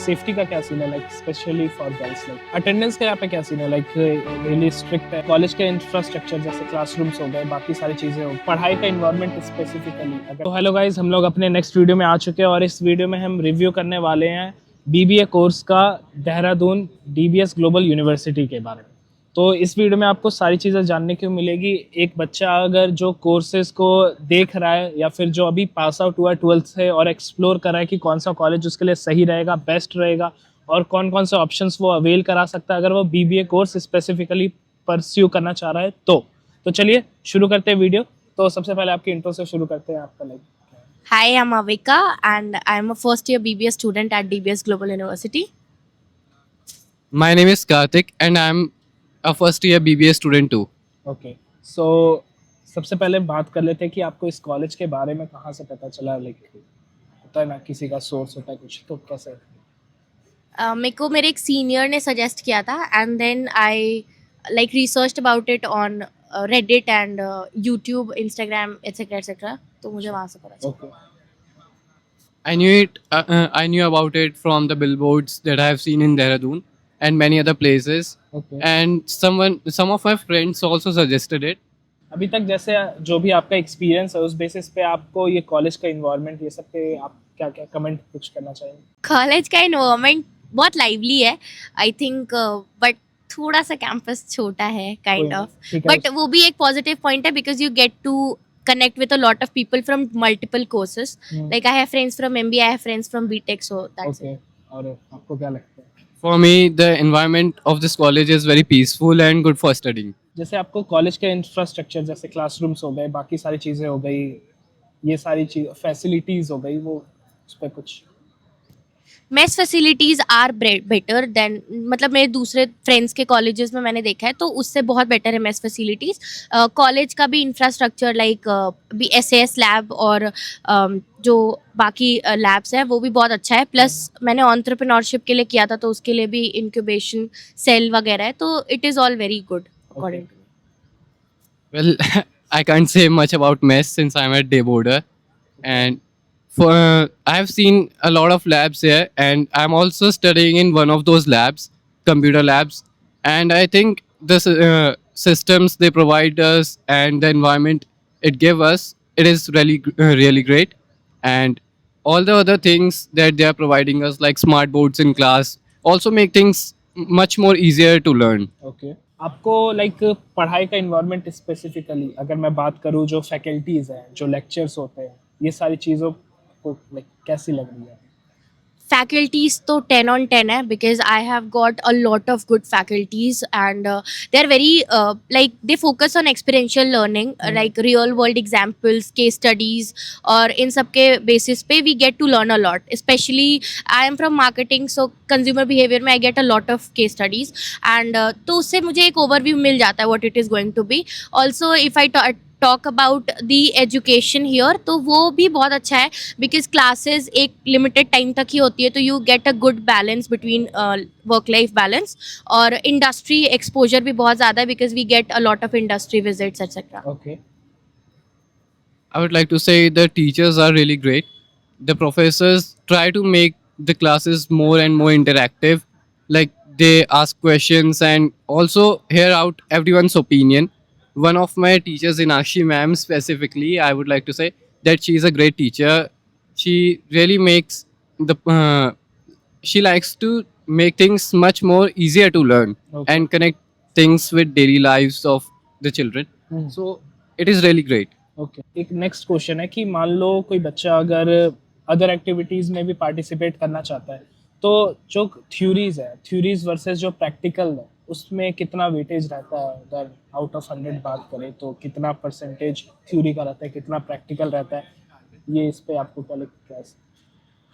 Safety का क्या scene है, like specially for girls? Like attendance का यहाँ पे क्या सीन है? लाइक रियली स्ट्रिक्ट है? कॉलेज के इंफ्रास्ट्रक्चर जैसे क्लासरूम्स हो गए, बाकी सारी चीज़ें हो, पढ़ाई का इन्वायरमेंट स्पेसिफिकली अगर। तो हेलो गाइज, हम लोग अपने नेक्स्ट वीडियो में आ चुके हैं और इस वीडियो में हम रिव्यू करने वाले हैं BBA कोर्स का देहरादून DBS ग्लोबल यूनिवर्सिटी के बारे में। तो इस वीडियो में आपको सारी चीज़ें जानने को मिलेगी। एक बच्चा अगर जो कोर्सेज को देख रहा है या फिर जो अभी पास आउट हुआ है 12th से और एक्सप्लोर कर रहा है कि कौन सा कॉलेज उसके लिए सही रहेगा, बेस्ट रहेगा और कौन कौन से ऑप्शंस वो अवेल करा सकता है अगर वो BBA कोर्स स्पेसिफिकली परस्यू करना चाह रहा है तो चलिए शुरू करते हैं वीडियो। तो सबसे पहले आपकी इंट्रो से शुरू करते हैं। आपका like Hi, I'm Avika and I'm a first year BBA student at DBS Global University. My name is Karthik and I'm a first year BBA student too. Okay, so सबसे पहले बात कर लेते हैं कि आपको इस कॉलेज के बारे में कहाँ से पता चला। लाइक होता है ना, किसी का सोर्स होता है कुछ, तो कैसे? मेरे को मेरे एक सीनियर ने सजेस्ट किया था and then I like researched about it on Reddit and YouTube, Instagram etcetera तो मुझे वहाँ से पता चला। Okay, I knew about it from the billboards that I have seen in Dehradun and many other places. Okay. And some of my friends also suggested it. अभी तक जैसे जो भी आपका एक्सपीरियंस है उस बेसिस पे आपको ये कॉलेज का इन्वायरमेंट ये सब पे आप क्या क्या कमेंट कुछ करना चाहेंगे? कॉलेज का इन्वायरमेंट बहुत लाइवली है आई थिंक, बट थोड़ा सा कैंपस छोटा है काइंड ऑफ, ठीक है। बट वो भी एक पॉजिटिव पॉइंट है because you get to connect with a lot of people from multiple courses. Like I have friends from MBA, I have friends from BTech, so that's okay, it. और आपको क्या लगता है? For me, the environment of this college is very peaceful and good for studying. जैसे आपको college के infrastructure जैसे classrooms हो गए, बाकी सारी चीज़ें हो गई, ये सारी चीज फैसिलिटीज़ हो गई, वो उस पर कुछ? Mess facilities are better than, मतलब मेरे दूसरे फ्रेंड्स के कॉलेजेस में मैंने देखा है तो उससे बहुत बेटर है मेस फैसिलिटीज़। कॉलेज का भी इंफ्रास्ट्रक्चर लाइक भी SAS लैब और जो बाकी लैब्स हैं वो भी बहुत अच्छा है। प्लस मैंने एंटरप्रेन्योरशिप के लिए किया था तो उसके लिए भी इंक्यूबेशन सेल वगैरह है, तो it is all very good according to. Well, I can't say much about mess since I'm a day boarder, and I have seen a lot of labs here, and I'm also studying in one of those labs, computer labs, and I think the systems they provide us and the environment it give us, it is really great, and all the other things that they are providing us like smart boards in class also make things much more easier to learn. Okay, आपको like पढ़ाई का environment specifically अगर मैं बात करूँ, जो faculties हैं, जो लेक्चर्स होते हैं, ये सारी चीज़ों को लाइक कैसी लग रही है? Faculties तो 10 on 10 है because I have got a lot of good faculties and they are very like they focus on experiential learning, like real world examples, case studies, और इन सब के basis पे we get to learn a lot. Especially I am from marketing, so consumer behavior में I get a lot of case studies and तो उससे मुझे एक overview मिल जाता है what it is going to be. Also if I talk about the education here तो वो भी बहुत अच्छा है बिकॉज क्लासेस एक लिमिटेड टाइम तक ही होती है, तो you get a good balance between work life balance, और इंडस्ट्री एक्सपोजर भी बहुत ज़्यादा है because we get a lot of industry visits etcetera. Okay, I would like to say the teachers are really great. The professors try to make the classes more and more interactive. Like they ask questions and also hear out everyone's opinion. One of my teachers, Inakshi ma'am specifically, I would like to say that she is a great teacher. She really makes she likes to make things much more easier to learn and connect things with daily lives of the children. So it is really great. Okay. एक next question है कि मान लो कोई बच्चा अगर other activities में भी participate करना चाहता है, तो जो थ्योरीज वर्सेस जो प्रैक्टिकल है उसमें कितना वेटेज रहता है? अगर आउट ऑफ 100 बात करें तो कितना परसेंटेज थ्योरी का रहता है, कितना प्रैक्टिकल रहता है, ये इस पे आपको क्या लगता है?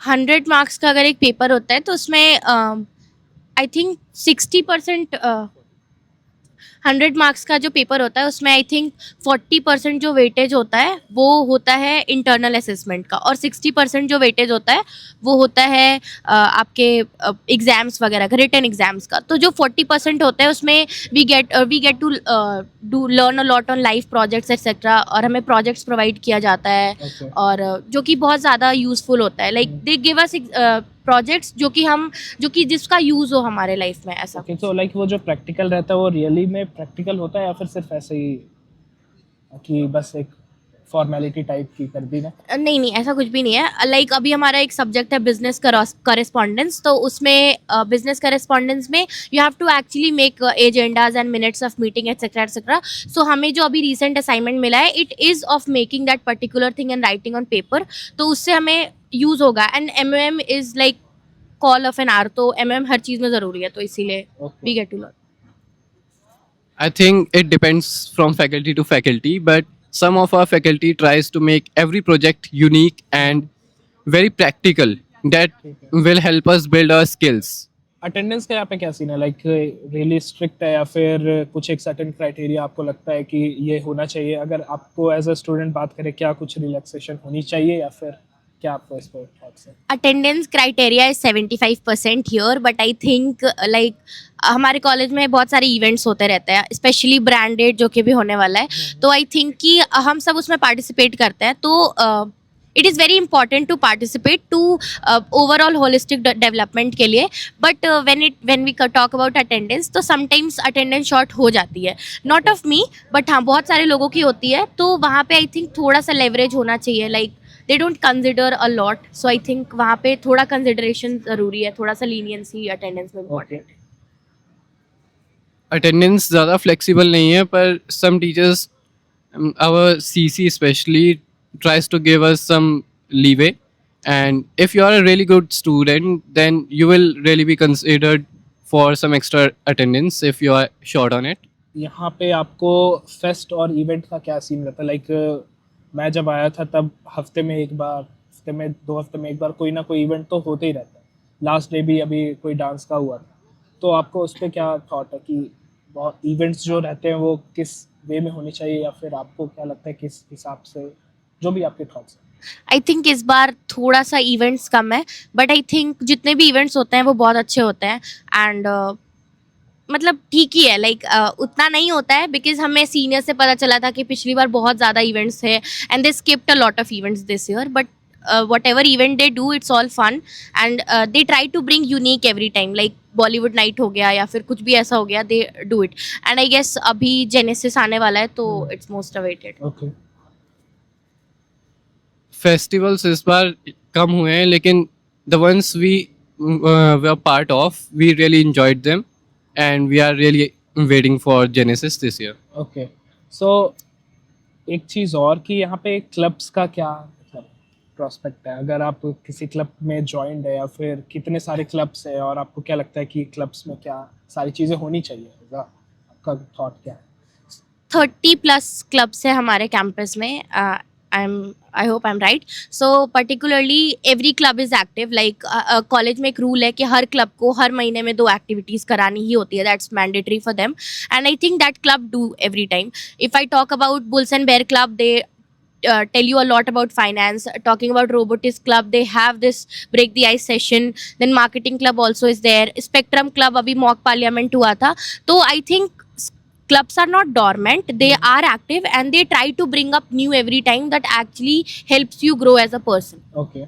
100 मार्क्स का अगर एक पेपर होता है तो उसमें आई थिंक 60%, 100 मार्क्स का जो पेपर होता है उसमें आई थिंक 40% जो वेटेज होता है वो होता है इंटरनल असेसमेंट का, और 60% जो वेटेज होता है वो होता है आपके एग्ज़ाम्स वगैरह का, रिटन एग्ज़ाम्स का। तो जो 40% होता है उसमें we get to do learn a lot on life projects etcetera, और हमें प्रोजेक्ट्स प्रोवाइड किया जाता है और जो कि बहुत ज़्यादा यूज़फुल होता है। Like they give us projects जो कि जिसका यूज हो हमारे लाइफ में, ऐसा। ओके, तो लाइक वो जो प्रैक्टिकल रहता है वो रियली में प्रैक्टिकल होता है या फिर सिर्फ ऐसे ही कि बस एक फॉर्मेलिटी टाइप की कर दी ना? नहीं नहीं, ऐसा कुछ भी नहीं है। लाइक अभी हमारा एक सब्जेक्ट है बिजनेस करेस्पॉन्डेंस, तो उसमें बिजनेस करेस्पॉन्डेंस में you have to actually make agendas and minutes of meeting etcetera etcetera. So हमें जो अभी रिसेंट असाइनमेंट मिला है, it is of making that particular thing and writing on paper, तो उससे हमें यूज़ होगा। And aim is like call of an R, तो एम हर चीज़ में ज़रूरी है, तो इसीलिए we get to learn. I think it depends from faculty to faculty, but some of our faculty tries to make every project unique and very practical that will help us build our skills. Attendance का यहाँ पे क्या scene है? Like really strict है या फिर कुछ एक सर्टेन क्राइटेरिया आपको लगता है कि ये होना चाहिए? अगर आपको एज अ स्टूडेंट बात करें, क्या कुछ रिलैक्सेशन होनी चाहिए या फिर क्या आपको इस पर थॉट्स है? Attendance criteria is 75% here, but I think like हमारे कॉलेज में बहुत सारे इवेंट्स होते रहते हैं, स्पेशली ब्रांडेड जो कि भी होने वाला है, तो आई थिंक कि हम सब उसमें पार्टिसिपेट करते हैं, तो it is very important to participate to overall holistic development के लिए। But when we talk about attendance, तो समटाइम्स अटेंडेंस शॉर्ट हो जाती है, नॉट ऑफ मी बट हाँ बहुत सारे लोगों की होती है, तो वहाँ पे आई थिंक थोड़ा सा लेवरेज होना चाहिए। Like they don't consider a lot, so I think वहाँ पे थोड़ा कंसिडरेशन ज़रूरी है, थोड़ा सा लीनियंसी अटेंडेंस में इम्पॉर्टेंट है। Attendance ज़्यादा flexible नहीं है, पर some teachers, our CC especially, tries to give us some leeway. And if you are a really good student, then you will really be considered for some extra attendance if you are short on it. यहाँ पे आपको fest और event का क्या scene रहता है? Like मैं जब आया था तब हफ्ते में 2 हफ्ते में एक बार कोई ना कोई इवेंट तो होते ही रहता है। लास्ट डे भी अभी कोई डांस का हुआ था, तो आपको उस पर क्या थॉट है कि बहुत इवेंट्स जो रहते हैं वो किस वे में होनी चाहिए, या फिर आपको क्या लगता है किस हिसाब से, जो भी आपके थॉट्स हैं? आई थिंक इस बार थोड़ा सा इवेंट्स कम है, बट आई थिंक जितने भी इवेंट्स होते हैं वो बहुत अच्छे होते हैं। एंड मतलब ठीक ही है, लाइक उतना नहीं होता है, बिकॉज हमें सीनियर से पता चला था कि पिछली बार बहुत ज़्यादा इवेंट्स थे and they skipped a lot of events this year, but whatever event they do, it's all fun and they try to bring unique every time, like Bollywood night हो गया या फिर कुछ भी ऐसा हो गया, they do it. And I guess अभी जेनेसिस आने वाला है, तो it's most awaited. Okay, Festivals इस बार कम हुए हैं, लेकिन the ones we were part of, we really enjoyed them, and we are really waiting for Genesis this year. Okay. So एक चीज़ और कि यहाँ पे क्लब्स का क्या मतलब प्रोस्पेक्ट है? अगर आप किसी क्लब में ज्वाइंड है या फिर कितने सारे क्लब्स है, और आपको क्या लगता है कि क्लब्स में क्या सारी चीज़ें होनी चाहिए? आपका थॉट क्या है? 30+ क्लब्स है हमारे कैंपस में। I hope I am right. So particularly every club is active. Like college में एक रूल है कि हर क्लब को हर महीने में 2 एक्टिविटीज़ करानी ही होती है, that's mandatory for them, and I think that club do every time. If I talk about bulls and bear club, they tell you a lot about finance. Talking about robotics club, they have this break the ice session. Then marketing club also is there. Spectrum club अभी mock parliament हुआ था, तो I think clubs are not dormant, they are active and they try to bring up new every time that actually helps you grow as a person. Okay,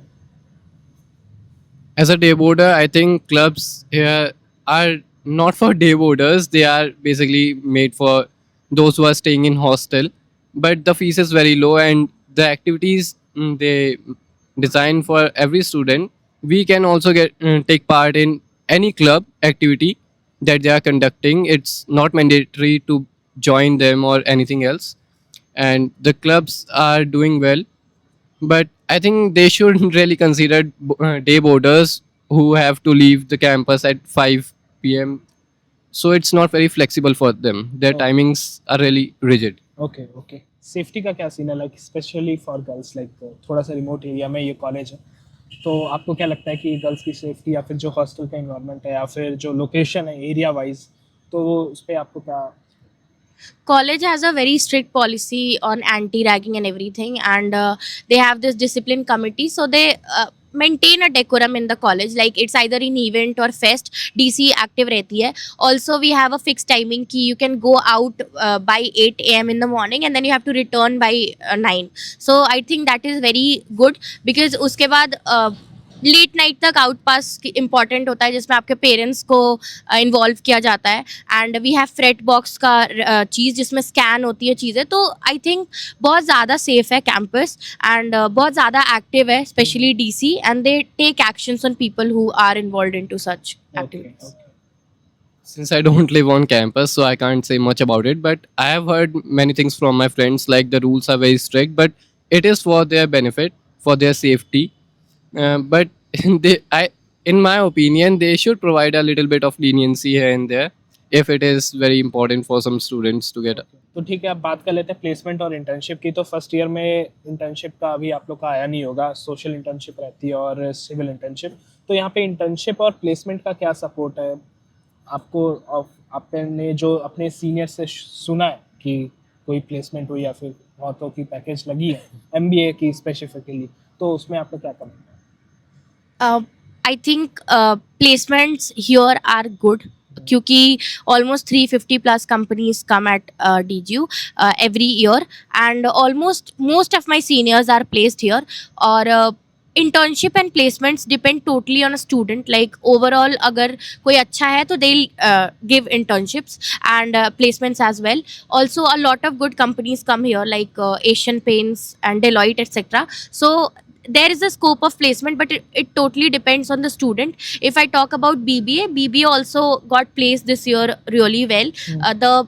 As a day boarder, I think clubs here are not for day boarders. They are basically made for those who are staying in hostel. But the fees is very low, and the activities they design for every student. We can also take part in any club activity that they are conducting. It's not mandatory to join them or anything else. And the clubs are doing well. But I think they should really consider day boarders who have to leave the campus at 5 p.m. So it's not very flexible for them. Their Oh. timings are really rigid. Okay, okay. Safety का क्या scene है? Like specially for girls, like थोड़ा सा remote area में ये college है, तो आपको क्या लगता है कि गर्ल्स की सेफ्टी या फिर जो हॉस्टल का इन्वायरमेंट है या फिर जो लोकेशन है एरिया वाइज, तो उस पर आपको क्या? College has a very strict policy on anti-ragging and everything, and they have this discipline committee, so they maintain a decorum in the college. Like it's either in event or fest, DC active रहती है. Also we have a fixed timing कि you can go out by 8 a.m. in the morning and then you have to return by 9. So I think that is very good, because उसके बाद late night तक out पास important होता है जिसमें आपके parents को involve किया जाता है. And we have freight box का चीज़ जिसमें स्कैन होती है चीज़ें. तो आई थिंक बहुत ज़्यादा सेफ है कैंपस. एंड बहुत ज़्यादा एक्टिव है specially DC. And they take actions on people who are involve in to such Okay, activities. okay. Since I don't live on campus, so I can't say much about it. But I have heard many things from my friends, like the rules are very strict, but it is for their benefit, for their safety. But in my opinion, they should provide a little bit of leniency here and there if it is very important for some students to get. तो ठीक है, अब बात कर लेते हैं placement और internship की. तो फर्स्ट ईयर में इंटर्नशिप का अभी आप लोग का आया नहीं होगा, सोशल इंटर्नशिप रहती है और सिविल इंटर्नशिप. तो यहाँ पे इंटर्नशिप और प्लेसमेंट का क्या सपोर्ट है आपको? आपने जो अपने सीनियर से सुना है कि कोई प्लेसमेंट हुई या फिर बहुतों की पैकेज लगी है MBA की स्पेसिफिकली, तो उसमें आपको क्या कमेंट है? I think placements here are good क्योंकि almost 350 plus companies come at DGU every year. And almost most of my seniors are placed here. और internship and placements depend totally on a student. Like overall अगर कोई अच्छा है तो they'll give internships and placements as well. Also a lot of good companies come here like Asian Paints and Deloitte etc. So there is a scope of placement, but it totally depends on the student. If I talk about BBA also got placed this year really well. The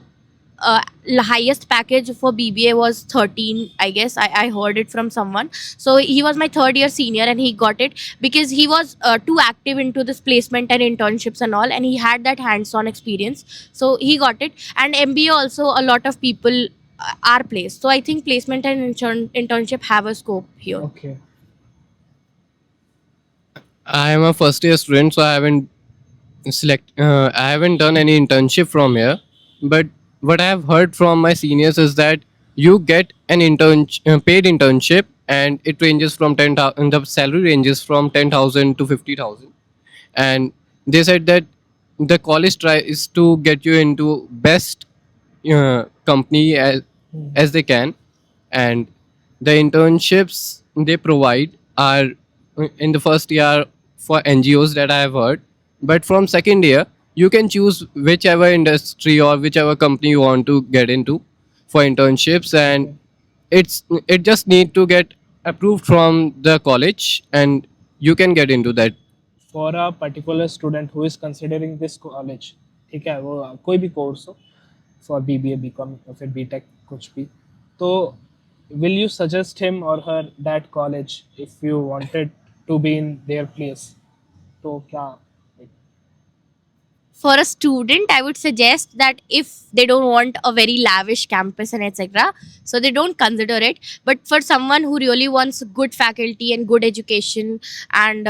highest package for BBA was 13, I guess. I heard it from someone. So he was my third year senior and he got it because he was too active into this placement and internships and all, and he had that hands-on experience. So he got it. And MBA also a lot of people are placed. So I think placement and internship have a scope here. Okay. I am a first year student, so I haven't done any internship from here. But what I have heard from my seniors is that you get an paid internship, and it ranges from 10,000. The salary ranges from 10,000 to 50,000. And they said that the college tries to get you into best company as they can, and the internships they provide are in the first year for NGOs that I have heard. But from second year, you can choose whichever industry or whichever company you want to get into for internships, and it just need to get approved from the college, and you can get into that. For a particular student who is considering this college, ठीक है, वो कोई भी course हो, for BBA, BCom या फिर BTech कुछ भी, तो will you suggest him or her that college if you wanted to be in their place? तो क्या For a student, I would suggest that if they don't want a very lavish campus and etc., so they don't consider it. But for someone who really wants good faculty and good education, and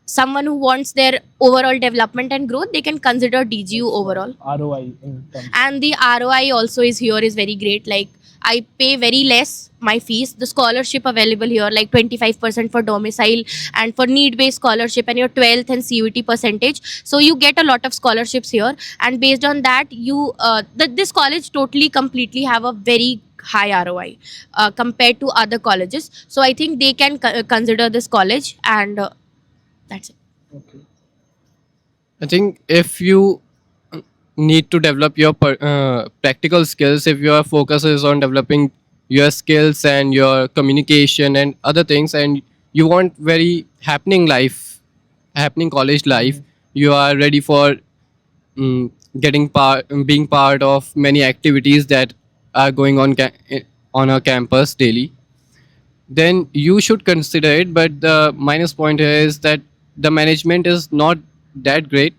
someone who wants their overall development and growth, they can consider DGU overall. ROI in terms? And the ROI also is here is very great. Like I pay very less my fees. The scholarship available here, like 25% for domicile and for need-based scholarship, and your 12th and CUT percentage. So you get a lot of scholarships here, and based on that, you this college totally completely have a very high ROI compared to other colleges. So I think they can consider this college, and that's it. Okay. I think if you need to develop your practical skills, if your focus is on developing your skills and your communication and other things, and you want very happening college life, you are ready for being part of many activities that are going on our campus daily, then you should consider it. But the minus point here is that the management is not that great.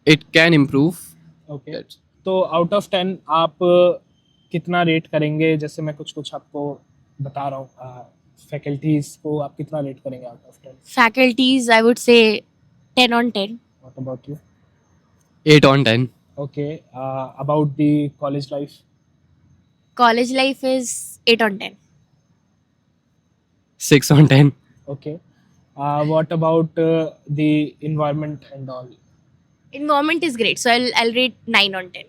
It can improve. Okay. That's- तो out of 10 आप कितना rate करेंगे? जैसे मैं कुछ आपको बता रहा हूँ, फैकल्टीज को आप कितना रेट करेंगे out of 10? Faculties, I would say 10 on 10. What about you? 8 on 10. Okay. About the college life? College life is 8 on 10. 6 on 10. Okay. What about the environment and all? Environment is great, so I'll rate 9 on 10.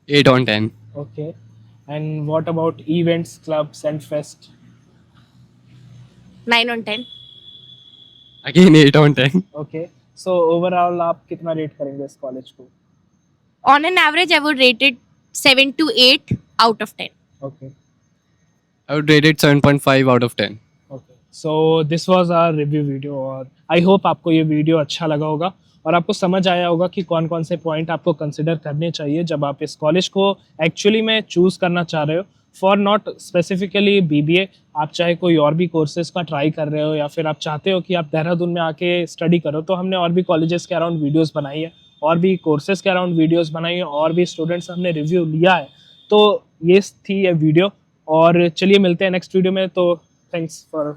8 on 10. Okay. And what about events, clubs and fest? 9 on 10. Again 8 on 10. Okay, so overall आप कितना rate करेंगे इस college को? On an average, I would rate it 7 to 8 out of 10. Okay I would rate it 7.5 out of 10. Okay, so this was our review video और I hope आपको ये video अच्छा लगा होगा और आपको समझ आया होगा कि कौन कौन से पॉइंट आपको कंसिडर करने चाहिए जब आप इस कॉलेज को एक्चुअली में चूज़ करना चाह रहे हो फॉर नॉट स्पेसिफिकली बीबीए। आप चाहे कोई और भी कोर्सेज का ट्राई कर रहे हो या फिर आप चाहते हो कि आप देहरादून में आके स्टडी करो, तो हमने और भी कॉलेजेस के अराउंड वीडियोस बनाई है और भी कोर्सेज के अराउंड वीडियोस बनाई है और भी स्टूडेंट्स हमने रिव्यू लिया है। तो ये थी ये वीडियो और चलिए मिलते हैं नेक्स्ट वीडियो में। तो थैंक्स फॉर